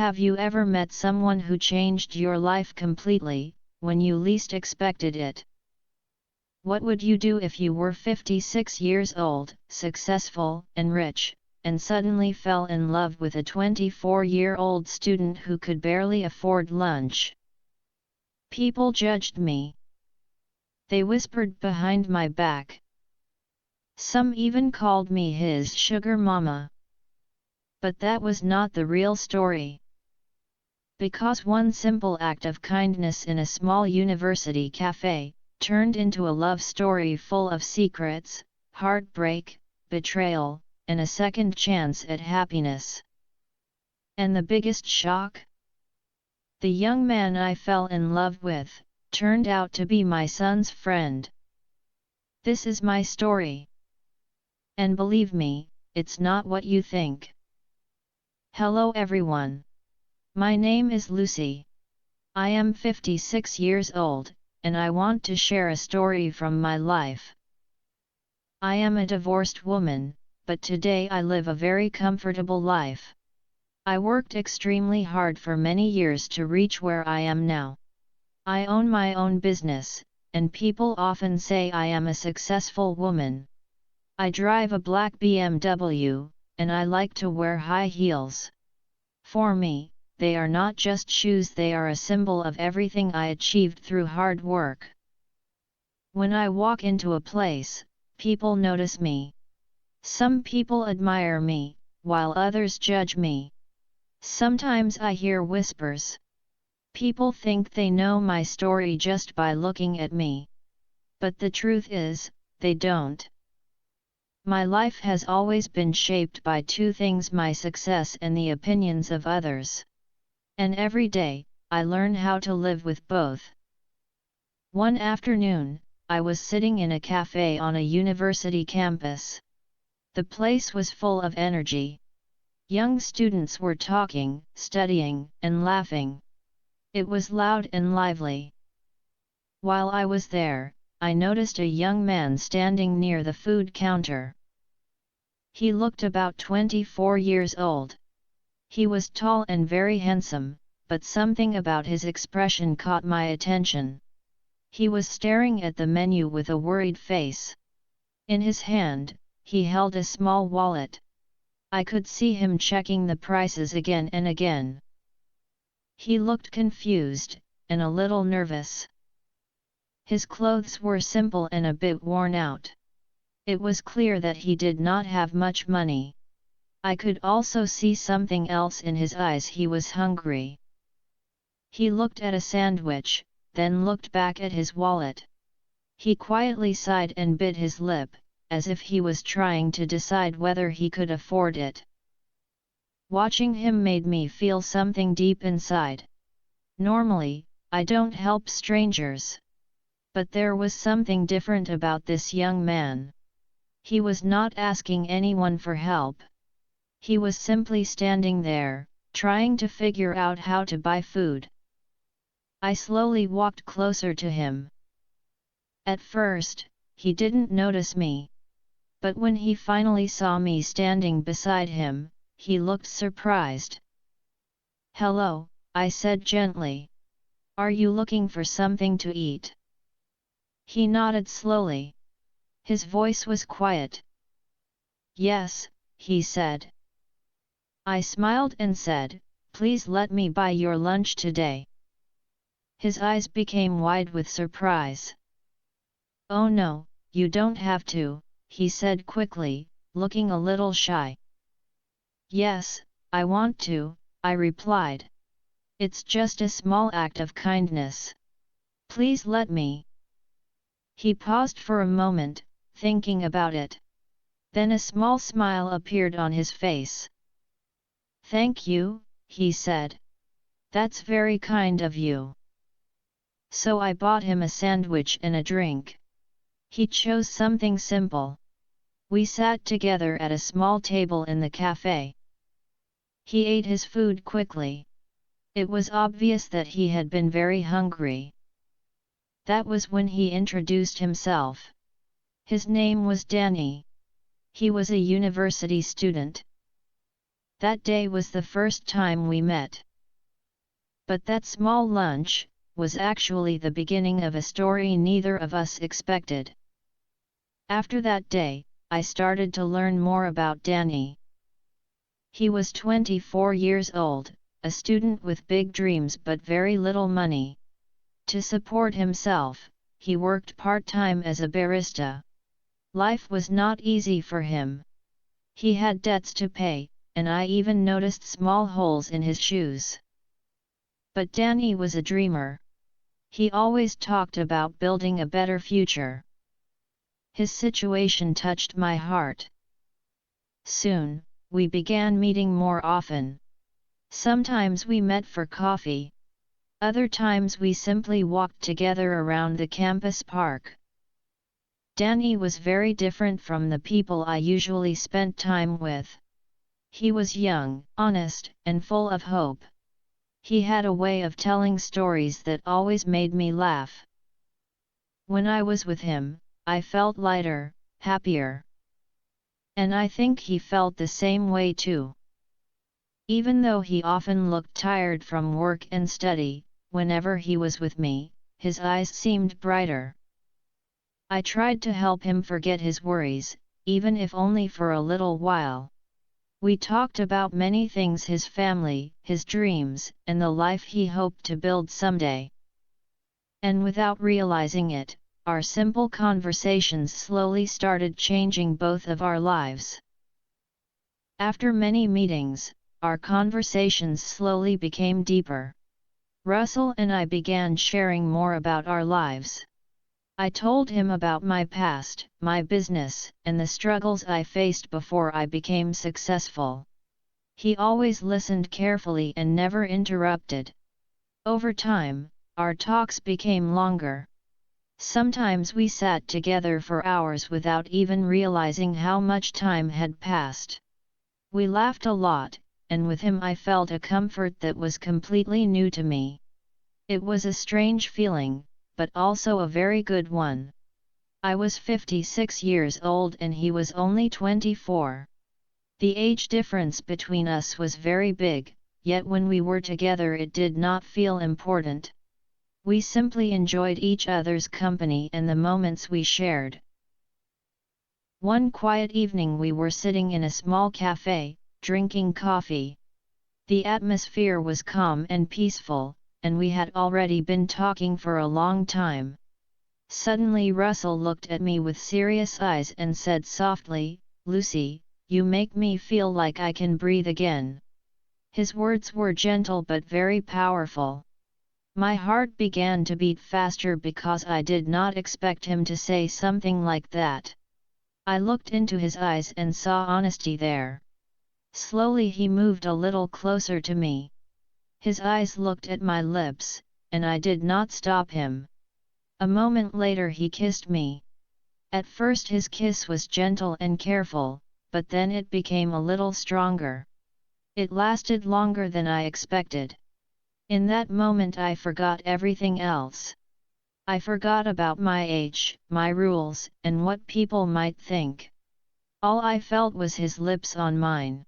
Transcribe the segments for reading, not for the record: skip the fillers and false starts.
Have you ever met someone who changed your life completely, when you least expected it? What would you do if you were 56 years old, successful and rich, and suddenly fell in love with a 24-year-old student who could barely afford lunch? People judged me. They whispered behind my back. Some even called me his sugar mama. But that was not the real story. Because one simple act of kindness in a small university cafe turned into a love story full of secrets, heartbreak, betrayal, and a second chance at happiness. And the biggest shock? The young man I fell in love with turned out to be my son's friend. This is my story. And believe me, it's not what you think. Hello everyone. My name is Lucy. I am 56 years old, and I want to share a story from my life. I am a divorced woman, but today I live a very comfortable life. I worked extremely hard for many years to reach where I am now. I own my own business, and people often say I am a successful woman. I drive a black BMW, and I like to wear high heels. For me, they are not just shoes, they are a symbol of everything I achieved through hard work. When I walk into a place, people notice me. Some people admire me, while others judge me. Sometimes I hear whispers. People think they know my story just by looking at me. But the truth is, they don't. My life has always been shaped by two things: my success and the opinions of others. And every day, I learn how to live with both. One afternoon, I was sitting in a cafe on a university campus. The place was full of energy. Young students were talking, studying, and laughing. It was loud and lively. While I was there, I noticed a young man standing near the food counter. He looked about 24 years old. He was tall and very handsome, but something about his expression caught my attention. He was staring at the menu with a worried face. In his hand, he held a small wallet. I could see him checking the prices again and again. He looked confused, and a little nervous. His clothes were simple and a bit worn out. It was clear that he did not have much money. I could also see something else in his eyes: he was hungry. He looked at a sandwich, then looked back at his wallet. He quietly sighed and bit his lip, as if he was trying to decide whether he could afford it. Watching him made me feel something deep inside. Normally, I don't help strangers. But there was something different about this young man. He was not asking anyone for help. He was simply standing there, trying to figure out how to buy food. I slowly walked closer to him. At first, he didn't notice me. But when he finally saw me standing beside him, he looked surprised. "Hello," I said gently. "Are you looking for something to eat?" He nodded slowly. His voice was quiet. "Yes," he said. I smiled and said, "Please let me buy your lunch today." His eyes became wide with surprise. "Oh no, you don't have to," he said quickly, looking a little shy. "Yes, I want to," I replied. "It's just a small act of kindness. Please let me." He paused for a moment, thinking about it. Then a small smile appeared on his face. "Thank you," he said. "That's very kind of you." So I bought him a sandwich and a drink. He chose something simple. We sat together at a small table in the cafe. He ate his food quickly. It was obvious that he had been very hungry. That was when he introduced himself. His name was Danny. He was a university student. That day was the first time we met. But that small lunch was actually the beginning of a story neither of us expected. After that day, I started to learn more about Danny. He was 24 years old, a student with big dreams but very little money. To support himself, he worked part-time as a barista. Life was not easy for him. He had debts to pay, and I even noticed small holes in his shoes. But Danny was a dreamer. He always talked about building a better future. His situation touched my heart. Soon, we began meeting more often. Sometimes we met for coffee. Other times we simply walked together around the campus park. Danny was very different from the people I usually spent time with. He was young, honest, and full of hope. He had a way of telling stories that always made me laugh. When I was with him, I felt lighter, happier. And I think he felt the same way too. Even though he often looked tired from work and study, whenever he was with me, his eyes seemed brighter. I tried to help him forget his worries, even if only for a little while. We talked about many things: his family, his dreams, and the life he hoped to build someday. And without realizing it, our simple conversations slowly started changing both of our lives. After many meetings, our conversations slowly became deeper. Russell and I began sharing more about our lives. I told him about my past, my business, and the struggles I faced before I became successful. He always listened carefully and never interrupted. Over time, our talks became longer. Sometimes we sat together for hours without even realizing how much time had passed. We laughed a lot, and with him I felt a comfort that was completely new to me. It was a strange feeling, but also a very good one. I was 56 years old and he was only 24. The age difference between us was very big, yet when we were together it did not feel important. We simply enjoyed each other's company and the moments we shared. One quiet evening we were sitting in a small café, drinking coffee. The atmosphere was calm and peaceful, and we had already been talking for a long time. Suddenly Russell looked at me with serious eyes and said softly, "Lucy, you make me feel like I can breathe again." His words were gentle but very powerful. My heart began to beat faster because I did not expect him to say something like that. I looked into his eyes and saw honesty there. Slowly he moved a little closer to me. His eyes looked at my lips, and I did not stop him. A moment later he kissed me. At first his kiss was gentle and careful, but then it became a little stronger. It lasted longer than I expected. In that moment I forgot everything else. I forgot about my age, my rules, and what people might think. All I felt was his lips on mine.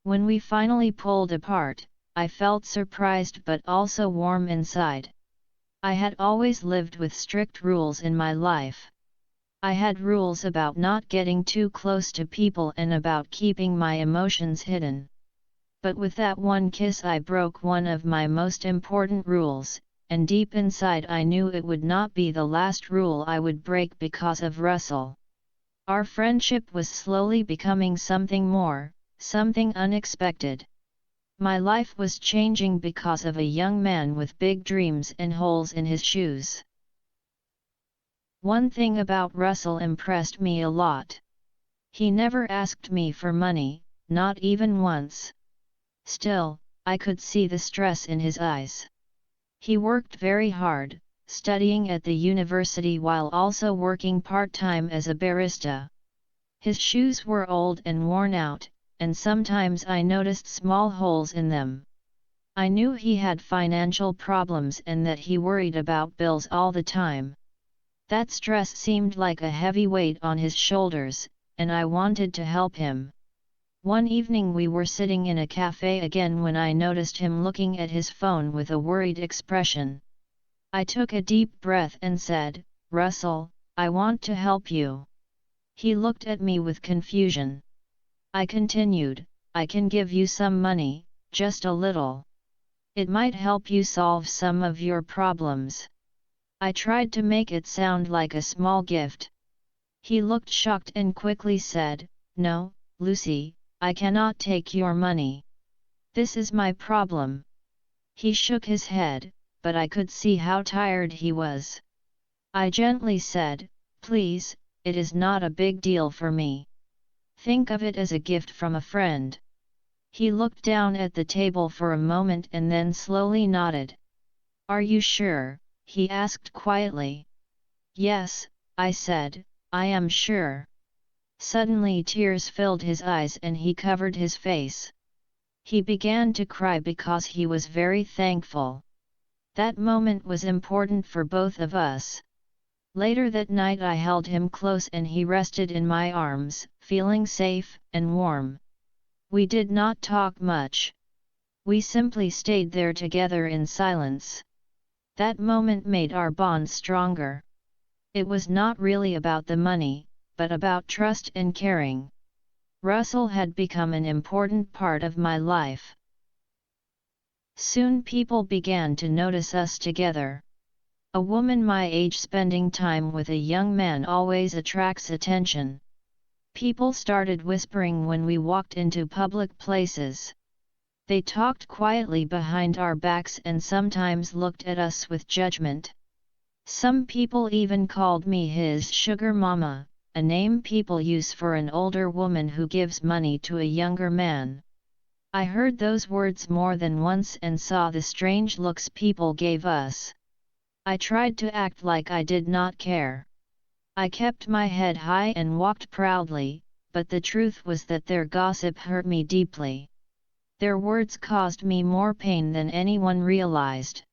When we finally pulled apart, I felt surprised but also warm inside. I had always lived with strict rules in my life. I had rules about not getting too close to people and about keeping my emotions hidden. But with that one kiss I broke one of my most important rules, and deep inside I knew it would not be the last rule I would break because of Russell. Our friendship was slowly becoming something more, something unexpected. My life was changing because of a young man with big dreams and holes in his shoes. One thing about Russell impressed me a lot. He never asked me for money, not even once. Still, I could see the stress in his eyes. He worked very hard, studying at the university while also working part-time as a barista. His shoes were old and worn out, and sometimes I noticed small holes in them. I knew he had financial problems and that he worried about bills all the time. That stress seemed like a heavy weight on his shoulders, and I wanted to help him. One evening we were sitting in a café again when I noticed him looking at his phone with a worried expression. I took a deep breath and said, "Russell, I want to help you." He looked at me with confusion. I continued, "I can give you some money, just a little. It might help you solve some of your problems." I tried to make it sound like a small gift. He looked shocked and quickly said, "No, Lucy, I cannot take your money. This is my problem." He shook his head, but I could see how tired he was. I gently said, "Please, it is not a big deal for me. Think of it as a gift from a friend." He looked down at the table for a moment and then slowly nodded. "Are you sure?" he asked quietly. "Yes," I said, "I am sure." Suddenly tears filled his eyes and he covered his face. He began to cry because he was very thankful. That moment was important for both of us. Later that night I held him close and he rested in my arms, feeling safe and warm. We did not talk much. We simply stayed there together in silence. That moment made our bond stronger. It was not really about the money, but about trust and caring. Russell had become an important part of my life. Soon people began to notice us together. A woman my age spending time with a young man always attracts attention. People started whispering when we walked into public places. They talked quietly behind our backs and sometimes looked at us with judgment. Some people even called me his sugar mama, a name people use for an older woman who gives money to a younger man. I heard those words more than once and saw the strange looks people gave us. I tried to act like I did not care. I kept my head high and walked proudly, but the truth was that their gossip hurt me deeply. Their words caused me more pain than anyone realized.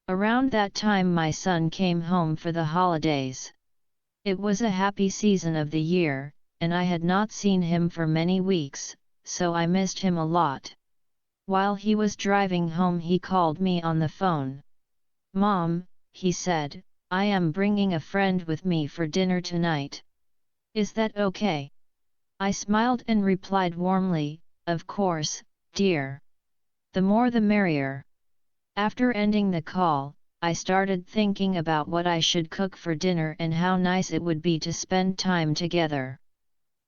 Around that time my son came home for the holidays. It was a happy season of the year, and I had not seen him for many weeks, so I missed him a lot. While he was driving home he called me on the phone. "Mom," he said, "I am bringing a friend with me for dinner tonight. Is that okay?" I smiled and replied warmly, "Of course, dear. The more the merrier." After ending the call, I started thinking about what I should cook for dinner and how nice it would be to spend time together.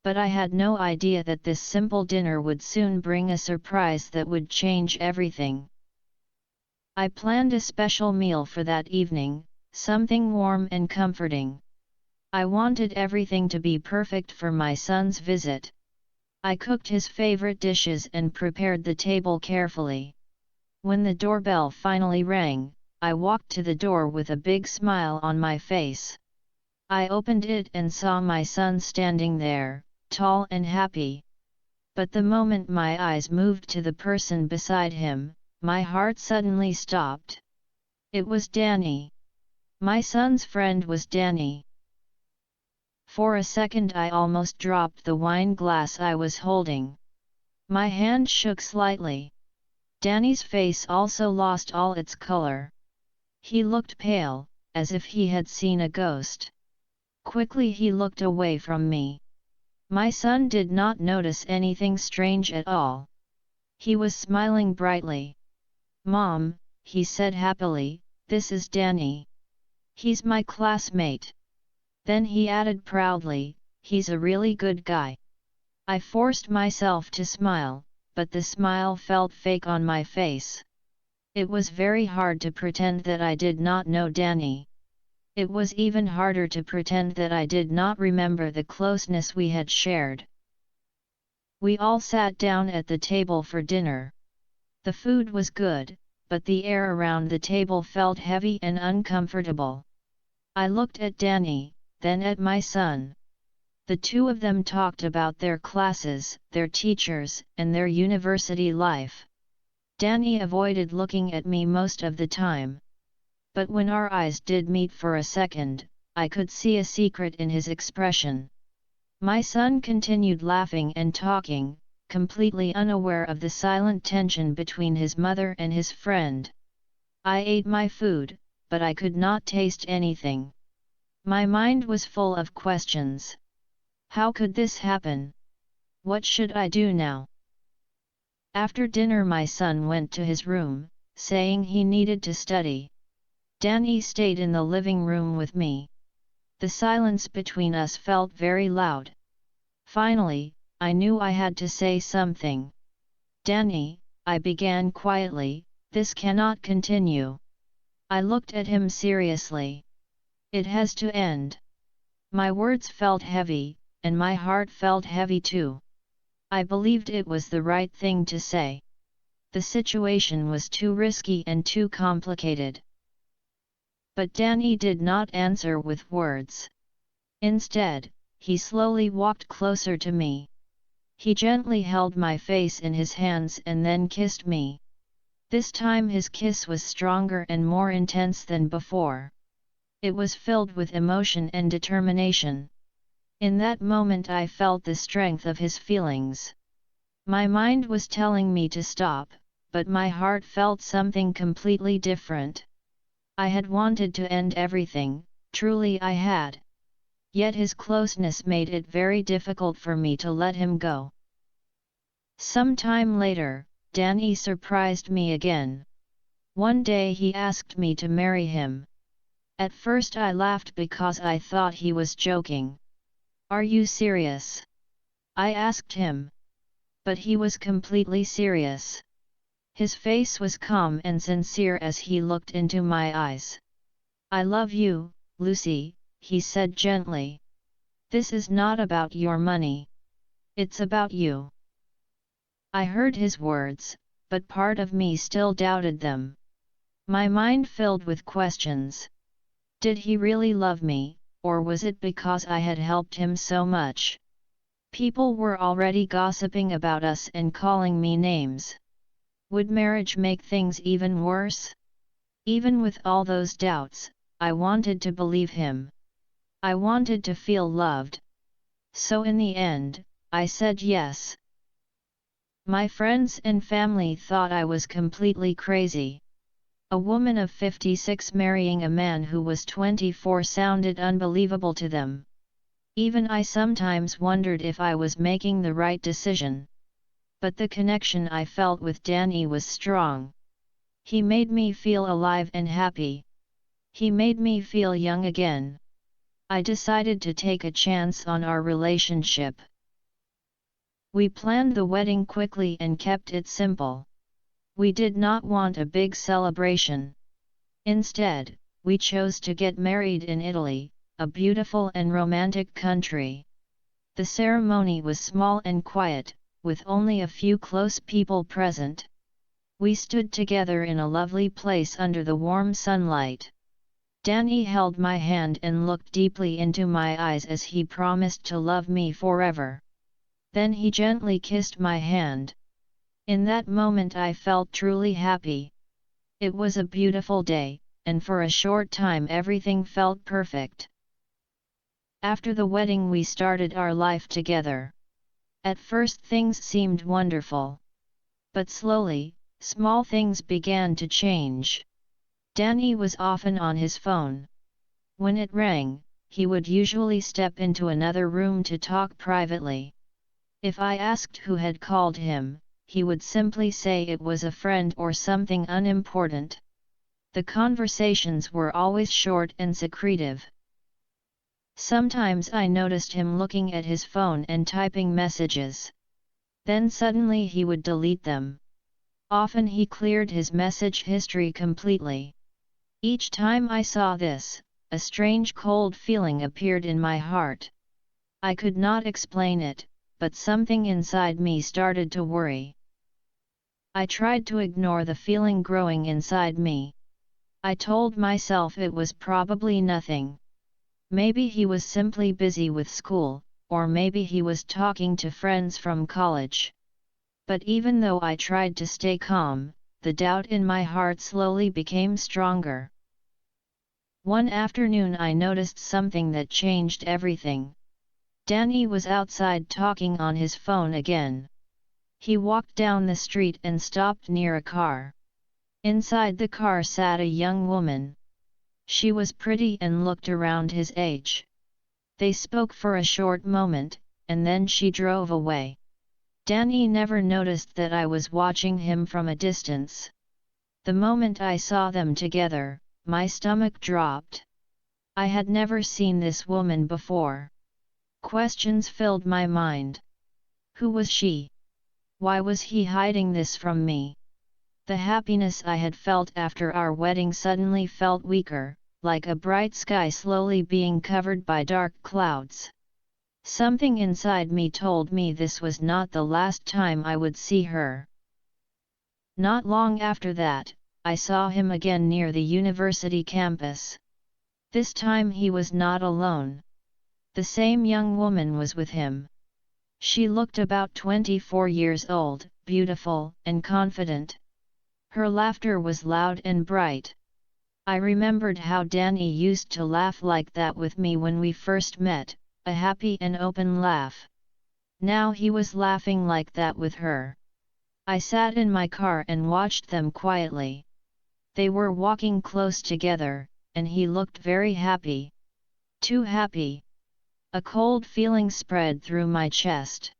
But I had no idea that this simple dinner would soon bring a surprise that would change everything. I planned a special meal for that evening, something warm and comforting. I wanted everything to be perfect for my son's visit. I cooked his favorite dishes and prepared the table carefully. When the doorbell finally rang, I walked to the door with a big smile on my face. I opened it and saw my son standing there, tall and happy. But the moment my eyes moved to the person beside him, my heart suddenly stopped. It was Danny. My son's friend was Danny. For a second I almost dropped the wine glass I was holding. My hand shook slightly. Danny's face also lost all its color. He looked pale, as if he had seen a ghost. Quickly he looked away from me. My son did not notice anything strange at all. He was smiling brightly. "Mom," he said happily, "this is Danny. He's my classmate." Then he added proudly, "He's a really good guy." I forced myself to smile, but the smile felt fake on my face. It was very hard to pretend that I did not know Danny. It was even harder to pretend that I did not remember the closeness we had shared. We all sat down at the table for dinner. The food was good, but the air around the table felt heavy and uncomfortable. I looked at Danny, then at my son. The two of them talked about their classes, their teachers, and their university life. Danny avoided looking at me most of the time. But when our eyes did meet for a second, I could see a secret in his expression. My son continued laughing and talking, completely unaware of the silent tension between his mother and his friend. I ate my food, but I could not taste anything. My mind was full of questions. How could this happen? What should I do now? After dinner my son went to his room, saying he needed to study. Danny stayed in the living room with me. The silence between us felt very loud. Finally, I knew I had to say something. Danny, I began quietly, this cannot continue. I looked at him seriously. It has to end. My words felt heavy, and my heart felt heavy too. I believed it was the right thing to say. The situation was too risky and too complicated. But Danny did not answer with words. Instead, he slowly walked closer to me. He gently held my face in his hands and then kissed me. This time his kiss was stronger and more intense than before. It was filled with emotion and determination. In that moment I felt the strength of his feelings. My mind was telling me to stop, but my heart felt something completely different. I had wanted to end everything, truly I had. Yet his closeness made it very difficult for me to let him go. Some time later, Danny surprised me again. One day he asked me to marry him. At first I laughed because I thought he was joking. Are you serious? I asked him. But he was completely serious. His face was calm and sincere as he looked into my eyes. I love you, Lucy, he said gently. This is not about your money. It's about you. I heard his words, but part of me still doubted them. My mind filled with questions. Did he really love me, or was it because I had helped him so much? People were already gossiping about us and calling me names. Would marriage make things even worse? Even with all those doubts, I wanted to believe him. I wanted to feel loved. So in the end, I said yes. My friends and family thought I was completely crazy. A woman of 56 marrying a man who was 24 sounded unbelievable to them. Even I sometimes wondered if I was making the right decision. But the connection I felt with Danny was strong. He made me feel alive and happy. He made me feel young again. I decided to take a chance on our relationship. We planned the wedding quickly and kept it simple. We did not want a big celebration. Instead, we chose to get married in Italy, a beautiful and romantic country. The ceremony was small and quiet, with only a few close people present. We stood together in a lovely place under the warm sunlight. Danny held my hand and looked deeply into my eyes as he promised to love me forever. Then he gently kissed my hand. In that moment I felt truly happy. It was a beautiful day, and for a short time everything felt perfect. After the wedding we started our life together. At first things seemed wonderful. But slowly, small things began to change. Danny was often on his phone. When it rang, he would usually step into another room to talk privately. If I asked who had called him, he would simply say it was a friend or something unimportant. The conversations were always short and secretive. Sometimes I noticed him looking at his phone and typing messages. Then suddenly he would delete them. Often he cleared his message history completely. Each time I saw this, a strange cold feeling appeared in my heart. I could not explain it, but something inside me started to worry. I tried to ignore the feeling growing inside me. I told myself it was probably nothing. Maybe he was simply busy with school, or maybe he was talking to friends from college. But even though I tried to stay calm, the doubt in my heart slowly became stronger. One afternoon I noticed something that changed everything. Danny was outside talking on his phone again. He walked down the street and stopped near a car. Inside the car sat a young woman. She was pretty and looked around his age. They spoke for a short moment, and then she drove away. Danny never noticed that I was watching him from a distance. The moment I saw them together, my stomach dropped. I had never seen this woman before. Questions filled my mind. Who was she? Why was he hiding this from me? The happiness I had felt after our wedding suddenly felt weaker, like a bright sky slowly being covered by dark clouds. Something inside me told me this was not the last time I would see her. Not long after that, I saw him again near the university campus. This time he was not alone. The same young woman was with him. She looked about 24 years old, beautiful and confident. Her laughter was loud and bright. I remembered how Danny used to laugh like that with me when we first met, a happy and open laugh. Now he was laughing like that with her. I sat in my car and watched them quietly. They were walking close together, and he looked very happy. Too happy. A cold feeling spread through my chest.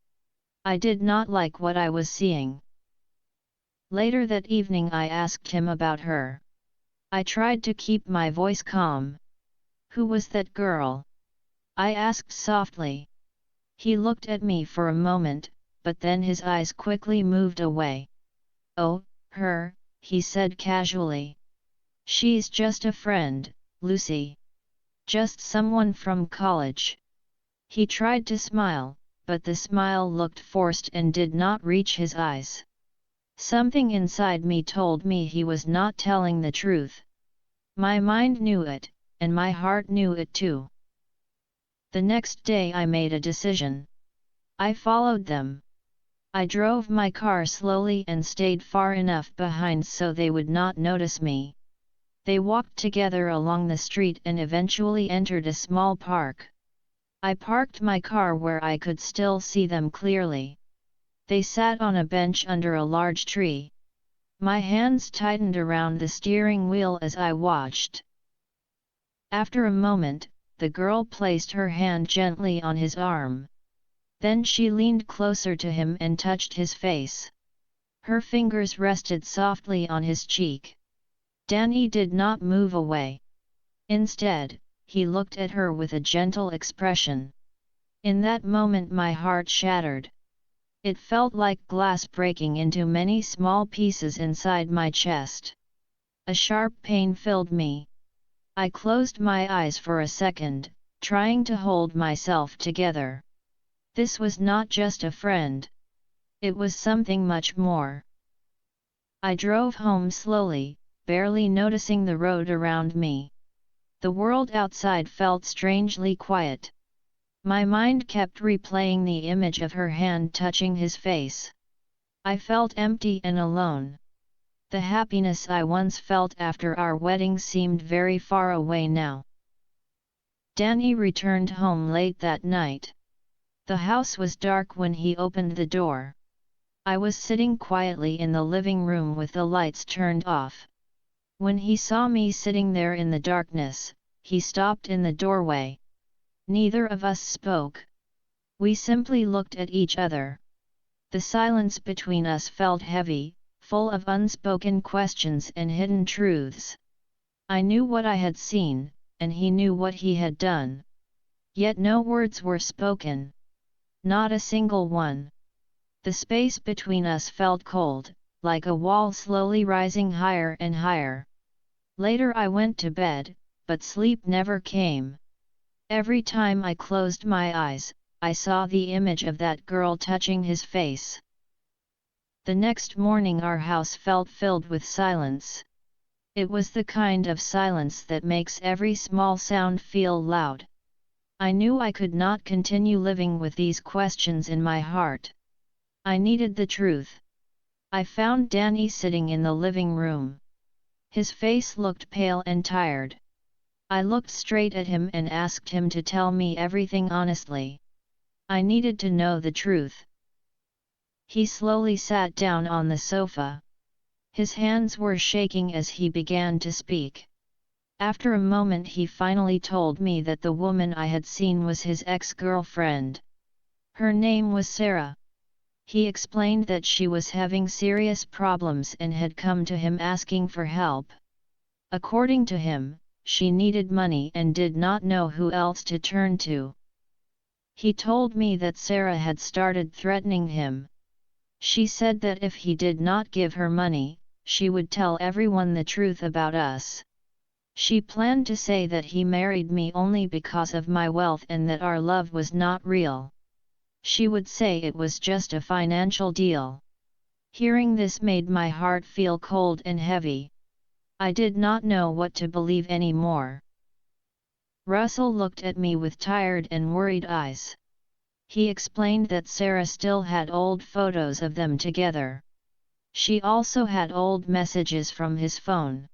I did not like what I was seeing. Later that evening I asked him about her. I tried to keep my voice calm. Who was that girl? I asked softly. He looked at me for a moment, but then his eyes quickly moved away. Oh, her, he said casually. She's just a friend, Lucy. Just someone from college. He tried to smile, but the smile looked forced and did not reach his eyes. Something inside me told me he was not telling the truth. My mind knew it, and my heart knew it too. The next day I made a decision. I followed them. I drove my car slowly and stayed far enough behind so they would not notice me. They walked together along the street and eventually entered a small park. I parked my car where I could still see them clearly. They sat on a bench under a large tree. My hands tightened around the steering wheel as I watched. After a moment, the girl placed her hand gently on his arm. Then she leaned closer to him and touched his face. Her fingers rested softly on his cheek. Danny did not move away. Instead, he looked at her with a gentle expression. In that moment my heart shattered. It felt like glass breaking into many small pieces inside my chest. A sharp pain filled me. I closed my eyes for a second, trying to hold myself together. This was not just a friend. It was something much more. I drove home slowly, barely noticing the road around me. The world outside felt strangely quiet. My mind kept replaying the image of her hand touching his face. I felt empty and alone. The happiness I once felt after our wedding seemed very far away now. Danny returned home late that night. The house was dark when he opened the door. I was sitting quietly in the living room with the lights turned off. When he saw me sitting there in the darkness, he stopped in the doorway. Neither of us spoke. We simply looked at each other. The silence between us felt heavy, full of unspoken questions and hidden truths. I knew what I had seen, and he knew what he had done. Yet no words were spoken. Not a single one. The space between us felt cold, like a wall slowly rising higher and higher. Later I went to bed, but sleep never came. Every time I closed my eyes, I saw the image of that girl touching his face. The next morning our house felt filled with silence. It was the kind of silence that makes every small sound feel loud. I knew I could not continue living with these questions in my heart. I needed the truth. I found Danny sitting in the living room. His face looked pale and tired. I looked straight at him and asked him to tell me everything honestly. I needed to know the truth. He slowly sat down on the sofa. His hands were shaking as he began to speak. After a moment he finally told me that the woman I had seen was his ex-girlfriend. Her name was Sarah. He explained that she was having serious problems and had come to him asking for help. According to him, she needed money and did not know who else to turn to. He told me that Sarah had started threatening him. She said that if he did not give her money, she would tell everyone the truth about us. She planned to say that he married me only because of my wealth and that our love was not real. She would say it was just a financial deal. Hearing this made my heart feel cold and heavy. I did not know what to believe anymore. Russell looked at me with tired and worried eyes. He explained that Sarah still had old photos of them together. She also had old messages from his phone.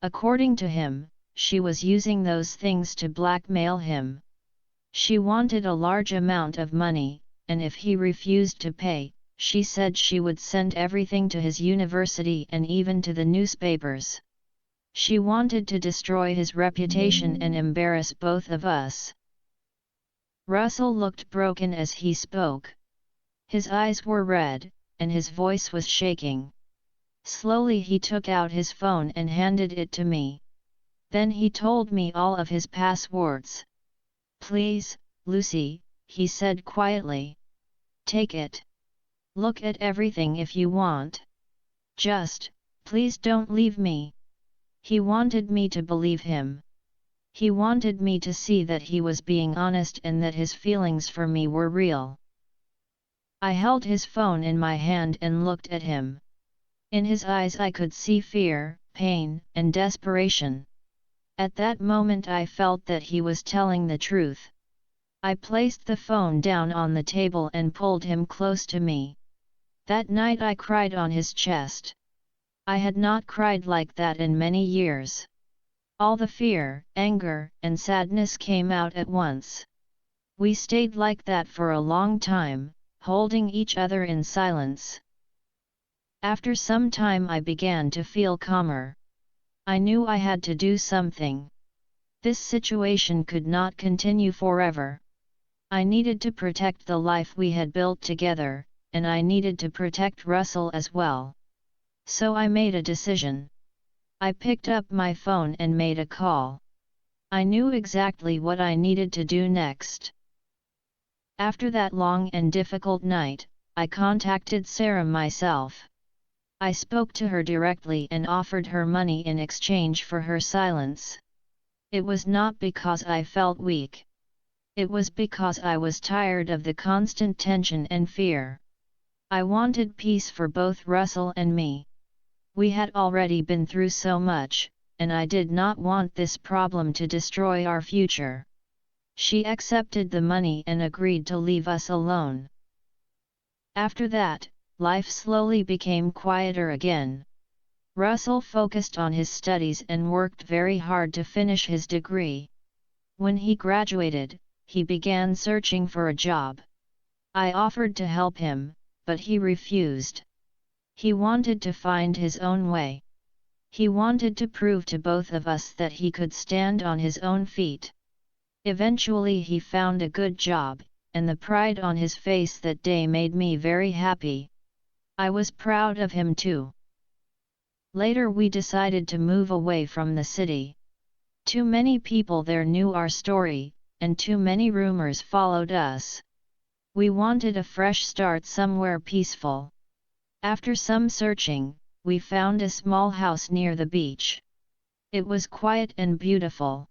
According to him, she was using those things to blackmail him. She wanted a large amount of money, and if he refused to pay, she said she would send everything to his university and even to the newspapers. She wanted to destroy his reputation and embarrass both of us. Russell looked broken as he spoke. His eyes were red, and his voice was shaking. Slowly he took out his phone and handed it to me. Then he told me all of his passwords. "Please, Lucy," he said quietly. "Take it. Look at everything if you want. Just, please don't leave me." He wanted me to believe him. He wanted me to see that he was being honest and that his feelings for me were real. I held his phone in my hand and looked at him. In his eyes I could see fear, pain, and desperation. At that moment I felt that he was telling the truth. I placed the phone down on the table and pulled him close to me. That night I cried on his chest. I had not cried like that in many years. All the fear, anger, and sadness came out at once. We stayed like that for a long time, holding each other in silence. After some time I began to feel calmer. I knew I had to do something. This situation could not continue forever. I needed to protect the life we had built together, and I needed to protect Russell as well. So I made a decision. I picked up my phone and made a call. I knew exactly what I needed to do next. After that long and difficult night, I contacted Sarah myself. I spoke to her directly and offered her money in exchange for her silence. It was not because I felt weak. It was because I was tired of the constant tension and fear. I wanted peace for both Russell and me. We had already been through so much, and I did not want this problem to destroy our future. She accepted the money and agreed to leave us alone. After that, life slowly became quieter again. Russell focused on his studies and worked very hard to finish his degree. When he graduated, he began searching for a job. I offered to help him, but he refused. He wanted to find his own way. He wanted to prove to both of us that he could stand on his own feet. Eventually he found a good job, and the pride on his face that day made me very happy. I was proud of him too. Later we decided to move away from the city. Too many people there knew our story, and too many rumors followed us. We wanted a fresh start somewhere peaceful. After some searching, we found a small house near the beach. It was quiet and beautiful.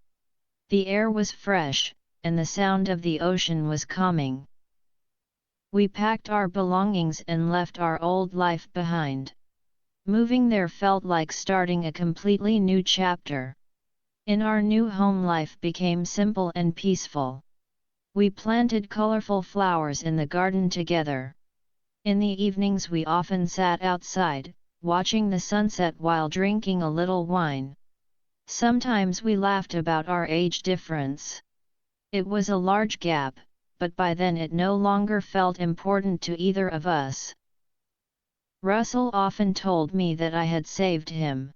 The air was fresh, and the sound of the ocean was calming. We packed our belongings and left our old life behind. Moving there felt like starting a completely new chapter. In our new home, life became simple and peaceful. We planted colorful flowers in the garden together. In the evenings we often sat outside, watching the sunset while drinking a little wine. Sometimes we laughed about our age difference. It was a large gap, but by then it no longer felt important to either of us. Russell often told me that I had saved him.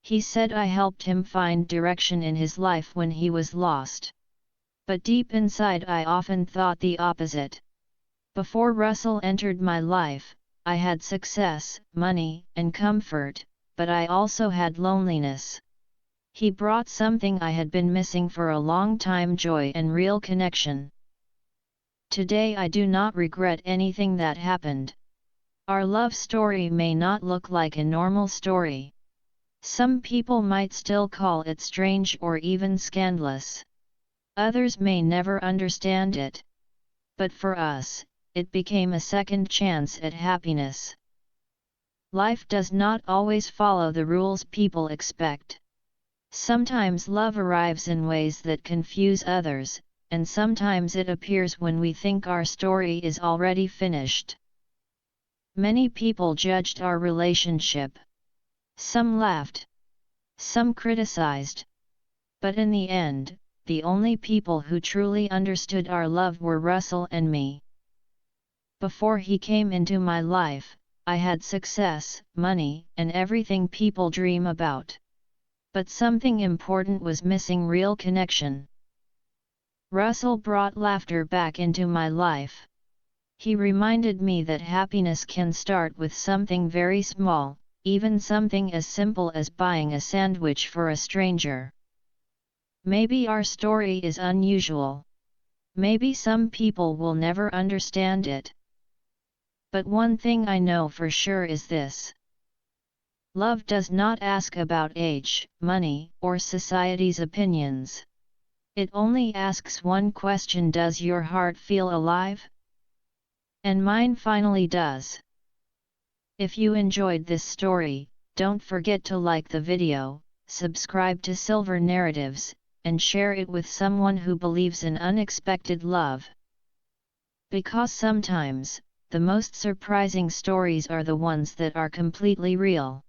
He said I helped him find direction in his life when he was lost. But deep inside I often thought the opposite. Before Russell entered my life, I had success, money, and comfort, but I also had loneliness. He brought something I had been missing for a long time: joy and real connection. Today I do not regret anything that happened. Our love story may not look like a normal story. Some people might still call it strange or even scandalous. Others may never understand it. But for us, it became a second chance at happiness. Life does not always follow the rules people expect. Sometimes love arrives in ways that confuse others, and sometimes it appears when we think our story is already finished. Many people judged our relationship. Some laughed. Some criticized. But in the end, the only people who truly understood our love were Russell and me. Before he came into my life, I had success, money, and everything people dream about. But something important was missing: real connection. Russell brought laughter back into my life. He reminded me that happiness can start with something very small, even something as simple as buying a sandwich for a stranger. Maybe our story is unusual. Maybe some people will never understand it. But one thing I know for sure is this: love does not ask about age, money, or society's opinions. It only asks one question: does your heart feel alive? And mine finally does. If you enjoyed this story, don't forget to like the video, subscribe to Silver Narratives, and share it with someone who believes in unexpected love. Because sometimes, the most surprising stories are the ones that are completely real.